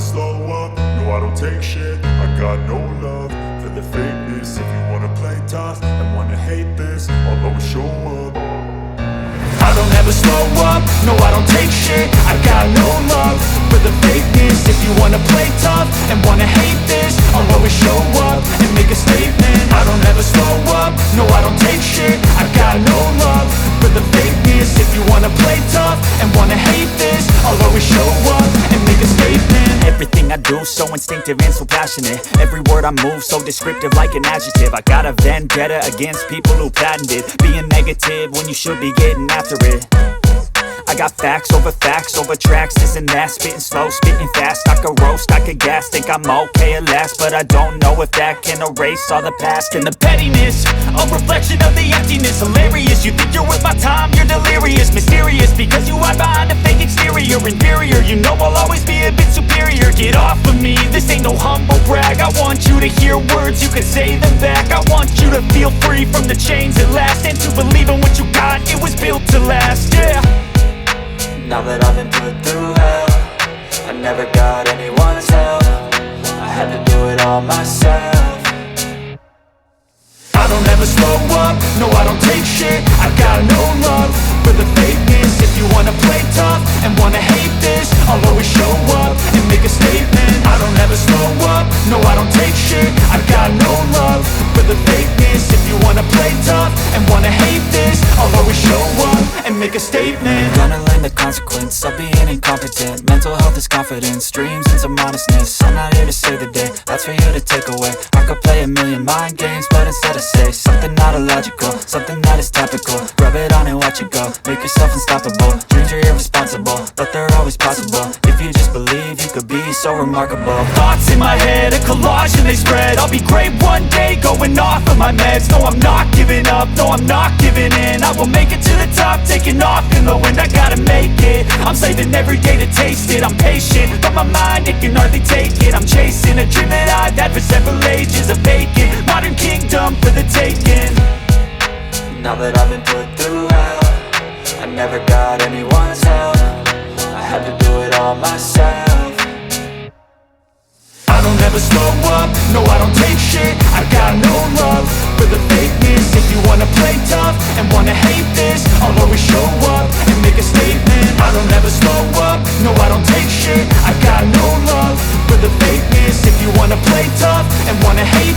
slow up, no I don't take shit. I got no love for the fakeness. If you wanna play tough and wanna hate this, I'll always show up. I don't ever slow up, no I don't take shit. I got no love for the fakeness. If you wanna play tough and wanna hate this, I'll always show up and make a statement. I don't ever slow up, no I don't take shit. I got no love for the fakeness. If you wanna play tough and wanna hate this, I'll always show up and make a statement. Everything I do so instinctive and so passionate. Every word I move so descriptive like an adjective. I got a vendetta against people who patented being negative when you should be getting after it. I got facts over tracks, this and that. Spitting slow, spitting fast, I could roast, I could gas. Think I'm okay at last, but I don't know if that can erase all the past. And the pettiness, a reflection of the emptiness. Hilarious, you think you're worth my time, you're delirious. Mysterious, because you hide behind a fake exterior. Inferior, you know I'll always be a bit superior. Get off of me, this ain't no humble brag. I want you to hear words, you can say them back. I want you to feel free from the chains at last, and to believe in what you got, it was built to last, yeah. Now that I've been put through hell, I never got anyone's help. I had to do it all myself. I don't ever slow up, no I don't take shit. I got no love for the fakeness. If you wanna play tough and wanna hate this, I'll always show up and make a statement. I don't ever slow up, no I don't take shit. I got no love for the fakeness. If you wanna play tough and wanna hate this, I'll always show up and make a statement. Gonna learn the consequence of being incompetent. Mental health is confidence, dreams and some honestness. I'm not here to save the day, that's for you to take away. I could play a million mind games, but instead I say something not illogical, something that is topical. Rub it on and watch it go, make yourself unstoppable. Dreams are irresponsible, but they're always possible. If you just believe, you could be so remarkable. Thoughts in my head, a collage and they spread. I'll be great one day, going off of my meds. No, I'm not giving up, no, I'm not giving in. I will make it to the top, taking off in the wind. I gotta make it, I'm saving every day to taste it. I'm patient, but my mind, it can hardly take it. I'm chasing a dream that I've had for several ages. A vacant, modern kingdom for the taking. Now that I've been put through hell, I never got anyone's help. I had to do it all myself. I don't ever slow up, no I don't take shit. I got no love for the fakeness. If you wanna play tough and wanna hate this, I'll always show up and make a statement. I don't ever slow up, no I don't take shit. I got no love for the fakeness. If you wanna play tough and wanna hate